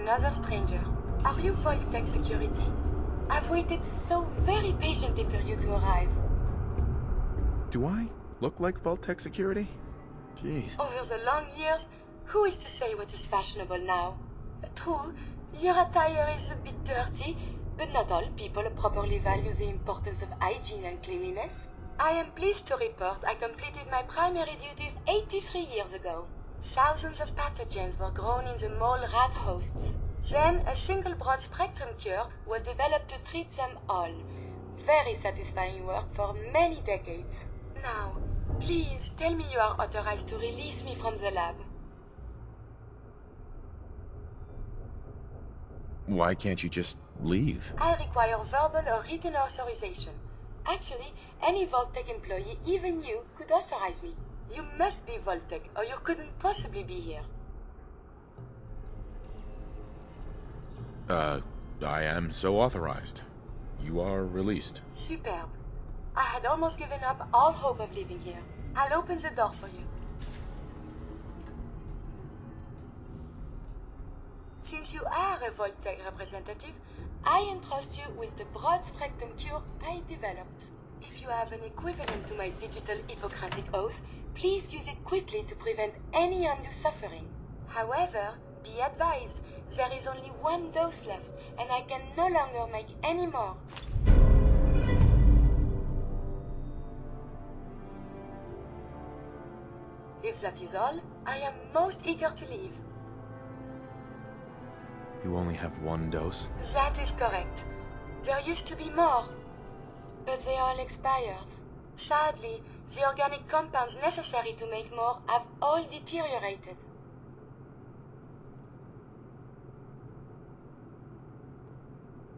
another stranger. Are you Vault-Tec security? I've waited so very patiently for you to arrive. Do I look like Vault-Tec security? Jeez. Over the long years, who is to say what is fashionable now? True, your attire is a bit dirty, but not all people properly value the importance of hygiene and cleanliness. I am pleased to report I completed my primary duties 83 years ago. Thousands of pathogens were grown in the mole rat hosts. Then a single broad-spectrum cure was developed to treat them all. Very satisfying work for many decades. Now, please tell me you are authorized to release me from the lab. Why can't you just leave? I require verbal or written authorization. Actually, any Vault-Tec employee, even you, could authorize me. You must be Vault-Tec, or you couldn't possibly be here. I am so authorized. You are released. Superb. I had almost given up all hope of leaving here. I'll open the door for you. Since you are a Vault-Tec representative, I entrust you with the broad-spectrum cure I developed. If you have an equivalent to my digital Hippocratic oath, please use it quickly to prevent any undue suffering. However, be advised, there is only one dose left, and I can no longer make any more. If that is all, I am most eager to leave. You only have one dose? That is correct. There used to be more, but they all expired. Sadly, the organic compounds necessary to make more have all deteriorated.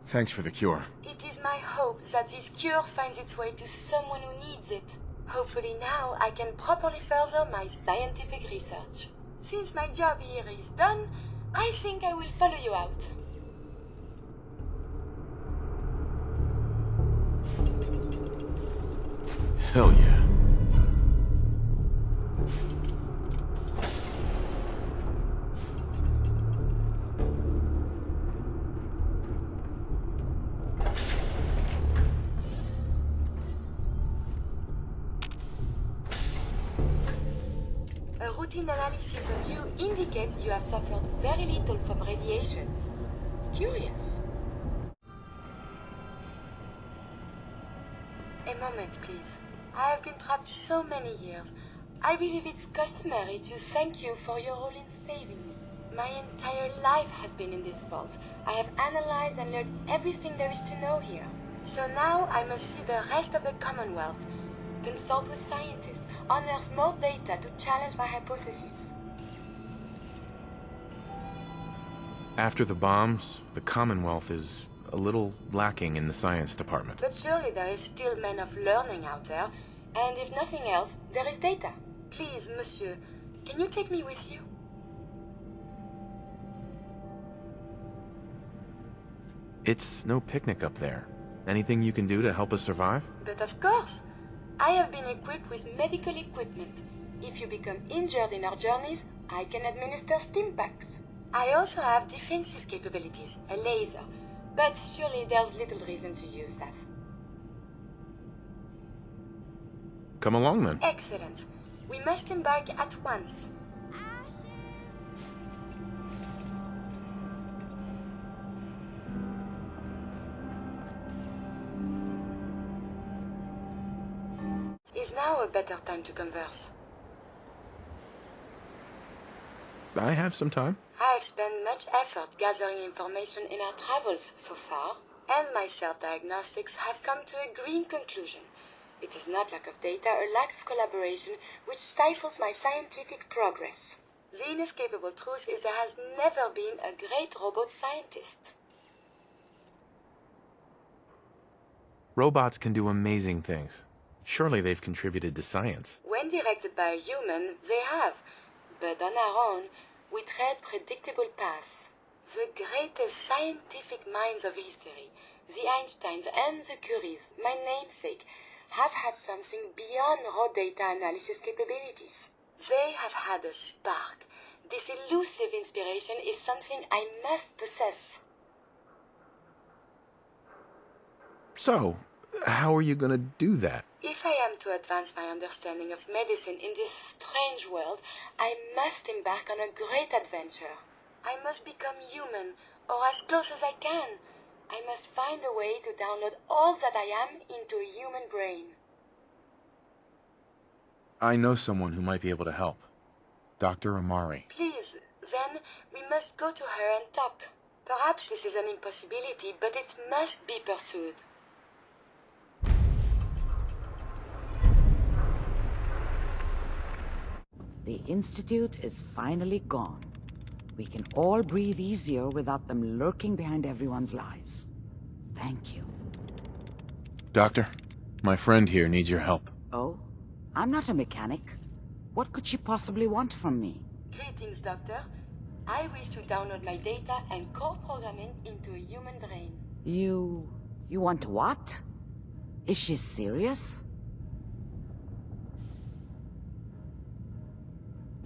Thanks for the cure. It is my hope that this cure finds its way to someone who needs it. Hopefully now I can properly further my scientific research. Since my job here is done, I think I will follow you out. Hell yeah. A routine analysis of you indicates you have suffered very little from radiation. Curious. A moment, please. I have been trapped so many years. I believe it's customary to thank you for your role in saving me. My entire life has been in this vault. I have analyzed and learned everything there is to know here. So now I must see the rest of the Commonwealth, consult with scientists, unearth more data to challenge my hypothesis. After the bombs, the Commonwealth is a little lacking in the science department. But surely there is still men of learning out there, and if nothing else, there is data. Please, monsieur, can you take me with you? It's no picnic up there. Anything you can do to help us survive? But of course! I have been equipped with medical equipment. If you become injured in our journeys, I can administer stim packs. I also have defensive capabilities, a laser, but surely there's little reason to use that. Come along then. Excellent. We must embark at once. Is now a better time to converse? I have some time. I have spent much effort gathering information in our travels so far, and my self-diagnostics have come to a green conclusion. It is not lack of data or lack of collaboration which stifles my scientific progress. The inescapable truth is there has never been a great robot scientist. Robots can do amazing things. Surely they've contributed to science. When directed by a human, they have. But on our own, we tread predictable paths. The greatest scientific minds of history, the Einsteins and the Curies, my namesake, have had something beyond raw data analysis capabilities. They have had a spark, This elusive inspiration is something I must possess. So, how are you gonna do that? If I am to advance my understanding of medicine in this strange world, I must embark on a great adventure. I must become human, or as close as I can. I must find a way to download all that I am into a human brain. I know someone who might be able to help. Dr. Amari. Please, then we must go to her and talk. Perhaps this is an impossibility, but it must be pursued. The Institute is finally gone. We can all breathe easier without them lurking behind everyone's lives. Thank you. Doctor, my friend here needs your help. Oh? I'm not a mechanic. What could she possibly want from me? Greetings, Doctor. I wish to download my data and co-program it into a human brain. You want what? Is she serious?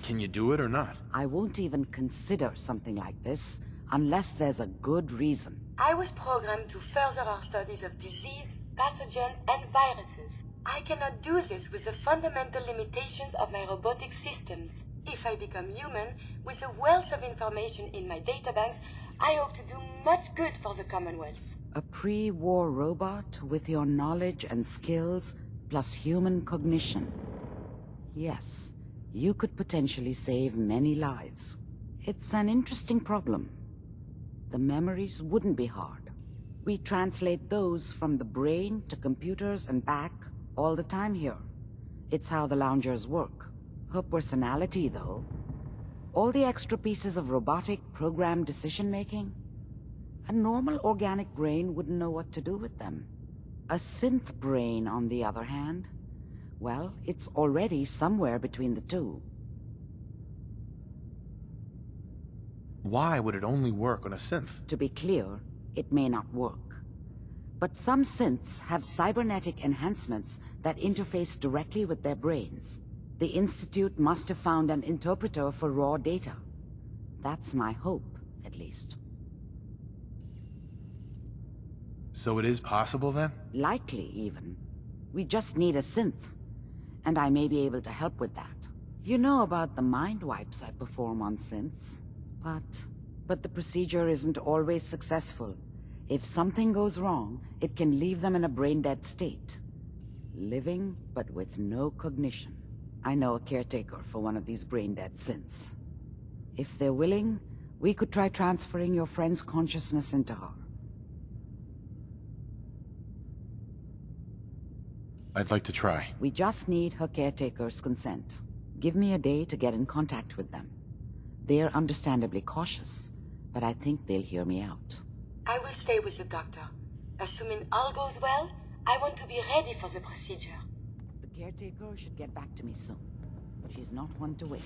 Can you do it or not? I won't even consider something like this unless there's a good reason. I was programmed to further our studies of disease, pathogens, and viruses. I cannot do this with the fundamental limitations of my robotic systems. If I become human, with the wealth of information in my databanks, I hope to do much good for the Commonwealth. A pre-war robot with your knowledge and skills plus human cognition. Yes, you could potentially save many lives. It's an interesting problem. The memories wouldn't be hard. We translate those from the brain to computers and back all the time here. It's how the loungers work. Her personality, though. All the extra pieces of robotic, programmed decision-making. A normal organic brain wouldn't know what to do with them. A synth brain, on the other hand, well, it's already somewhere between the two. Why would it only work on a synth? To be clear, it may not work. But some synths have cybernetic enhancements that interface directly with their brains. The Institute must have found an interpreter for raw data. That's my hope, at least. So it is possible, then? Likely, even. We just need a synth. And I may be able to help with that. You know about the mind wipes I perform on synths. But the procedure isn't always successful. If something goes wrong, it can leave them in a brain-dead state. Living, but with no cognition. I know a caretaker for one of these brain-dead synths. If they're willing, we could try transferring your friend's consciousness into her. I'd like to try. We just need her caretaker's consent. Give me a day to get in contact with them. They're understandably cautious, but I think they'll hear me out. I will stay with the doctor. Assuming all goes well, I want to be ready for the procedure. The caretaker should get back to me soon. She's not one to wait.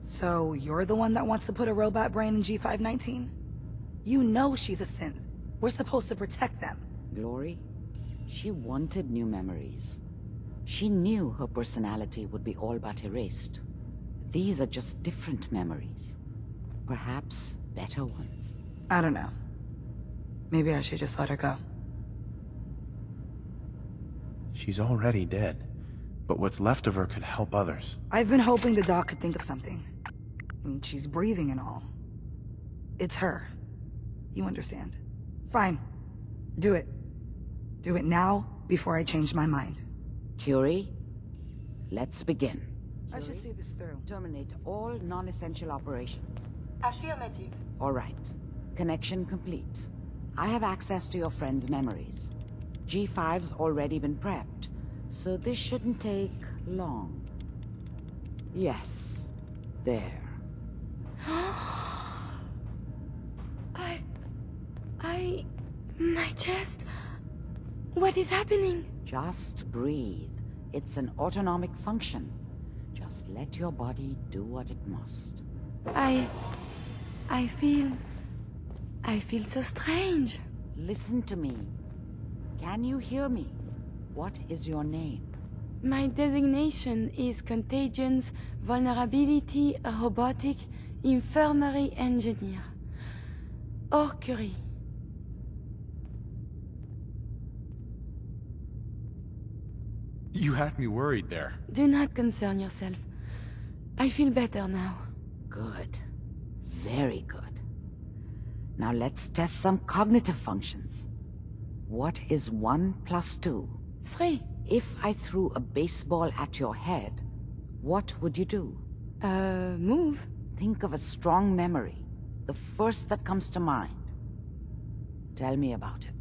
So, you're the one that wants to put a robot brain in G519? You know she's a synth. We're supposed to protect them. Glory? She wanted new memories. She knew her personality would be all but erased. These are just different memories. Perhaps better ones. I don't know. Maybe I should just let her go. She's already dead. But what's left of her could help others. I've been hoping the doc could think of something. I mean, she's breathing and all. It's her. You understand. Fine. Do it. Do it now, before I change my mind. Curie, let's begin. I should see this through. Terminate all non-essential operations. Affirmative. All right. Connection complete. I have access to your friend's memories. G5's already been prepped, so this shouldn't take long. Yes. There. My chest? What is happening? Just breathe. It's an autonomic function. Just let your body do what it must. I feel so strange. Listen to me. Can you hear me? What is your name? My designation is Contagions, Vulnerability, Robotic, Infirmary Engineer. Or Curie. You had me worried there. Do not concern yourself. I feel better now. Good. Very good. Now let's test some cognitive functions. What is 1 plus 2? 3. If I threw a baseball at your head, what would you do? Move? Think of a strong memory. The first that comes to mind. Tell me about it.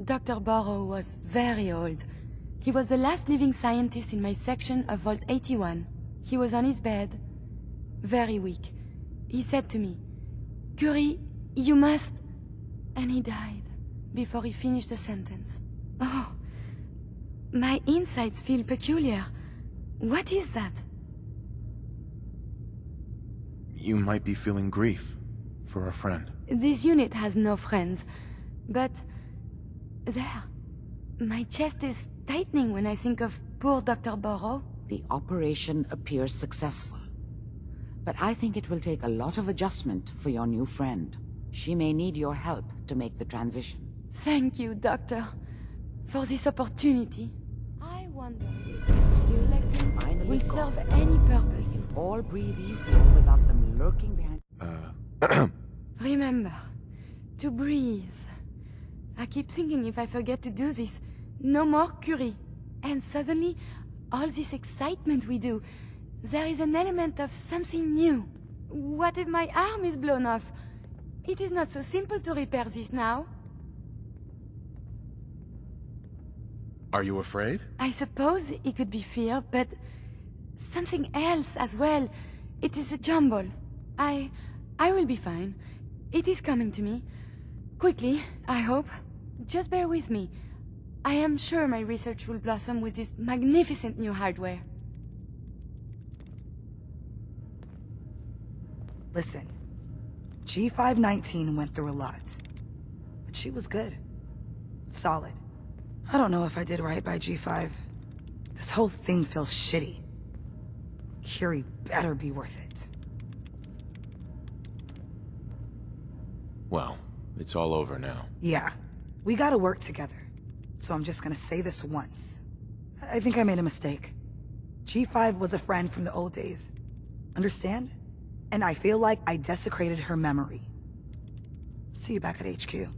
Dr. Burrow was very old. He was the last living scientist in my section of Vault 81. He was on his bed, very weak. He said to me, "Curie, you must..." And he died before he finished the sentence. Oh, my insides feel peculiar. What is that? You might be feeling grief for a friend. This unit has no friends, but... there. My chest is tightening when I think of poor Dr. Burrow. The operation appears successful. But I think it will take a lot of adjustment for your new friend. She may need your help to make the transition. Thank you, Doctor, for this opportunity. I wonder if this electing Finally will gone. serve any purpose. All breathe easier without them lurking behind... Remember, to breathe. I keep thinking if I forget to do this, no more Curie. And suddenly, all this excitement we do, there is an element of something new. What if my arm is blown off? It is not so simple to repair this now. Are you afraid? I suppose it could be fear, but something else as well. It is a jumble. I will be fine. It is coming to me. Quickly, I hope. Just bear with me. I am sure my research will blossom with this magnificent new hardware. Listen, G519 went through a lot. But she was good. Solid. I don't know if I did right by G5. This whole thing feels shitty. Curie better be worth it. Well, it's all over now. Yeah, we gotta work together. So I'm just gonna say this once. I think I made a mistake. G5 was a friend from the old days. Understand? And I feel like I desecrated her memory. See you back at HQ.